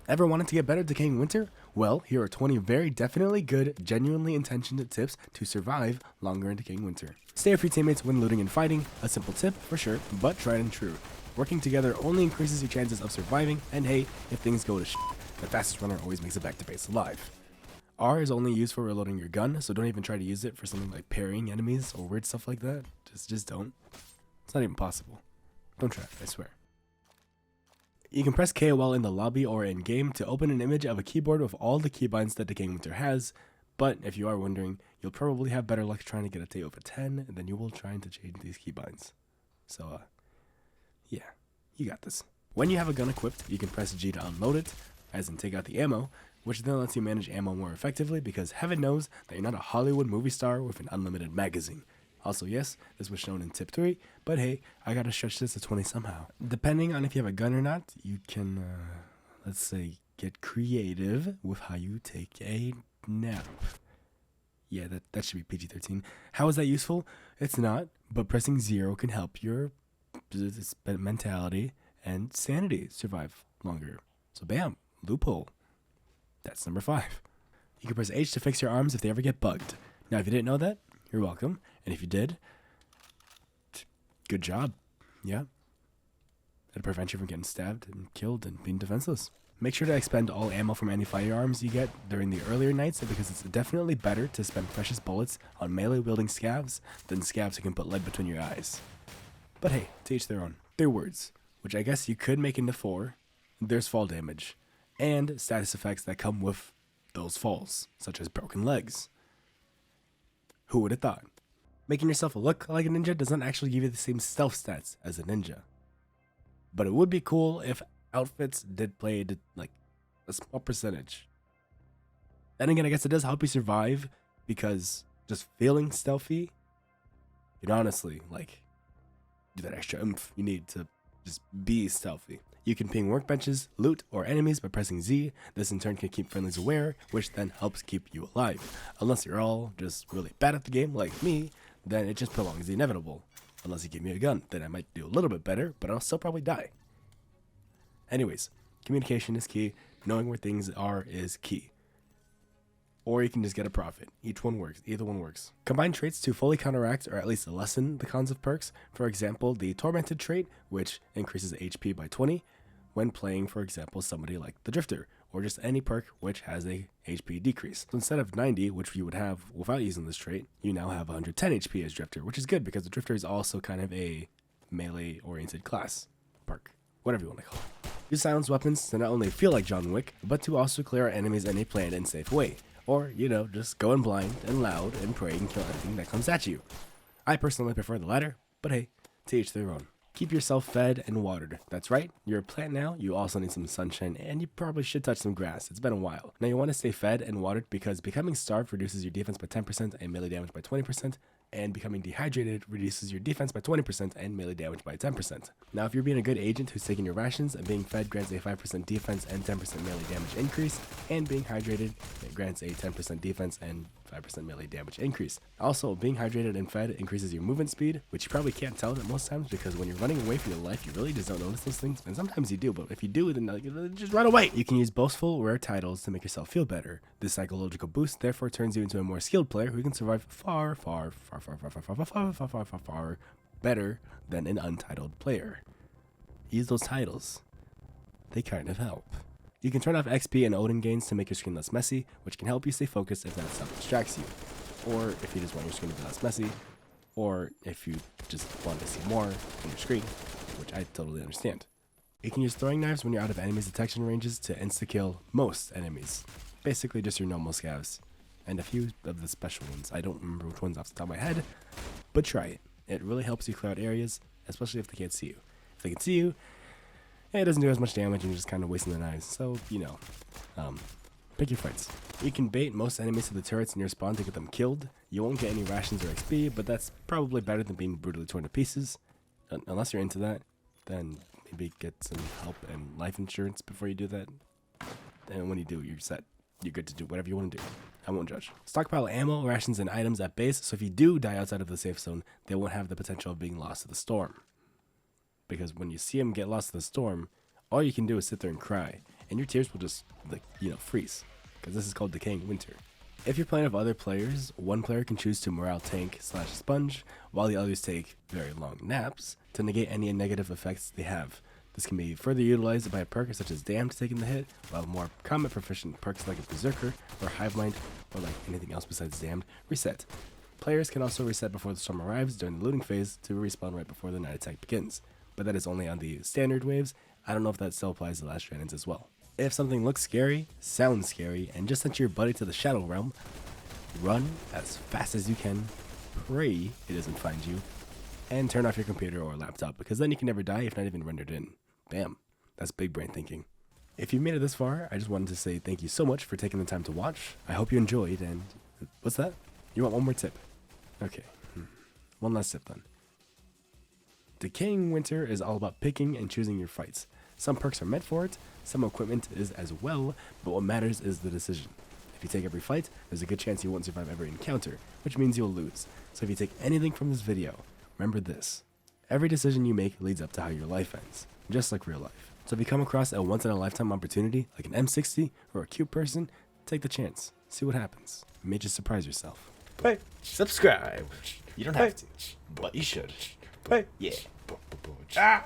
Ever wanted to get better at Decaying Winter? Well, here are 20 very definitely good, genuinely intentioned tips to survive longer in Decaying Winter. Stay with your teammates when looting and fighting, a simple tip for sure, but tried and true. Working together only increases your chances of surviving, and hey, if things go to shit, the fastest runner always makes it back to base alive. R is only used for reloading your gun, so don't even try to use it for something like parrying enemies or weird stuff like that. Just don't. It's not even possible. Don't try it, I swear. You can press K while in the lobby or in game to open an image of a keyboard with all the keybinds that Decaying Winter has, but if you are wondering, you'll probably have better luck trying to get a T over 10 than you will trying to change these keybinds. So, yeah, you got this. When you have a gun equipped, you can press G to unload it, as in take out the ammo, which then lets you manage ammo more effectively because heaven knows that you're not a Hollywood movie star with an unlimited magazine. Also, yes, this was shown in tip 3, but hey, I gotta stretch this to 20 somehow. Depending on if you have a gun or not, you can, let's say, get creative with how you take a nap. Yeah, that should be PG-13. How is that useful? It's not, but pressing 0 can help your mentality and sanity survive longer. So bam, loophole. That's number 5. You can press H to fix your arms if they ever get bugged. Now, if you didn't know that, you're welcome. And if you did, good job. Yeah. It'll prevent you from getting stabbed and killed and being defenseless. Make sure to expend all ammo from any firearms you get during the earlier nights because it's definitely better to spend precious bullets on melee wielding scavs than scavs who can put lead between your eyes. But hey, to each their own. Their words, which I guess you could make into 4. There's fall damage and status effects that come with those falls, such as broken legs. Who would have thought? Making yourself look like a ninja doesn't actually give you the same stealth stats as a ninja. But it would be cool if outfits did play like a small percentage. Then again, I guess it does help you survive because just feeling stealthy, you'd honestly like do that extra oomph you need to just be stealthy. You can ping workbenches, loot, or enemies by pressing Z. This in turn can keep friendlies aware, which then helps keep you alive. Unless you're all just really bad at the game, like me, then it just prolongs the inevitable. Unless you give me a gun, then I might do a little bit better, but I'll still probably die. Anyways, communication is key. Knowing where things are is key. Or you can just get a profit. Each one works. Either one works. Combine traits to fully counteract or at least lessen the cons of perks. For example, the Tormented trait, which increases HP by 20 when playing, for example, somebody like the Drifter, or just any perk which has a HP decrease. So instead of 90, which you would have without using this trait, you now have 110 HP as Drifter, which is good because the Drifter is also kind of a melee-oriented class perk, whatever you want to call it. Use silenced weapons to not only feel like John Wick, but to also clear out enemies in a planned and safe way. Or, just go in blind and loud and pray and kill anything that comes at you. I personally prefer the latter, but hey, to each their own. Keep yourself fed and watered. That's right, you're a plant now, you also need some sunshine, and you probably should touch some grass. It's been a while. Now you want to stay fed and watered because becoming starved reduces your defense by 10% and melee damage by 20%, and becoming dehydrated reduces your defense by 20% and melee damage by 10%. Now if you're being a good agent who's taking your rations, and being fed grants a 5% defense and 10% melee damage increase, and being hydrated grants a 10% defense and 5% melee damage increase. Also, being hydrated and fed increases your movement speed, which you probably can't tell that most times because when you're running away from your life, you really just don't notice those things, and sometimes you do, but if you do, then just run away. You can use boastful, rare titles to make yourself feel better. This psychological boost therefore turns you into a more skilled player who can survive far better than an untitled player. Use those titles. They kind of help. You can turn off XP and Odin gains to make your screen less messy, which can help you stay focused if that stuff distracts you. Or if you just want your screen to be less messy, or if you just want to see more on your screen, which I totally understand. You can use throwing knives when you're out of enemies' detection ranges to insta-kill most enemies. Basically just your normal scavs. And a few of the special ones. I don't remember which ones off the top of my head, but try it. It really helps you clear out areas, especially if they can't see you. If they can see you, it doesn't do as much damage and you're just kind of wasting the knives. So, pick your fights. You can bait most enemies to the turrets in your spawn to get them killed. You won't get any rations or XP, but that's probably better than being brutally torn to pieces. Unless you're into that, then maybe get some help and life insurance before you do that. And when you do, you're set. You're good to do whatever you want to do. I won't judge. Stockpile ammo, rations, and items at base, so if you do die outside of the safe zone, they won't have the potential of being lost to the storm. Because when you see them get lost to the storm, all you can do is sit there and cry. and your tears will just, like, freeze, because this is called Decaying Winter. If you're playing with other players, one player can choose to morale tank / sponge, while the others take very long naps to negate any negative effects they have. This can be further utilized by a perk such as Damned taking the hit, while more combat proficient perks like a Berserker or Hive Mind, or like anything else besides Damned, reset. Players can also reset before the storm arrives during the looting phase to respawn right before the night attack begins, but that is only on the standard waves. I don't know if that still applies to last Dragons as well. If something looks scary, sounds scary, and just sent your buddy to the Shadow Realm, run as fast as you can, pray it doesn't find you, and turn off your computer or laptop, because then you can never die if not even rendered in. Bam. That's big brain thinking. If you made it this far, I just wanted to say thank you so much for taking the time to watch. I hope you enjoyed, and what's that? You want one more tip? Okay. One last tip then. Decaying Winter is all about picking and choosing your fights. Some perks are meant for it, some equipment is as well, but what matters is the decision. If you take every fight, there's a good chance you won't survive every encounter, which means you'll lose. So if you take anything from this video, remember this. Every decision you make leads up to how your life ends, just like real life. So if you come across a once-in-a-lifetime opportunity, like an M60 or a cute person, take the chance. See what happens. You may just surprise yourself. Hey, subscribe. You don't have to, but you should. Hey, yeah. Ah!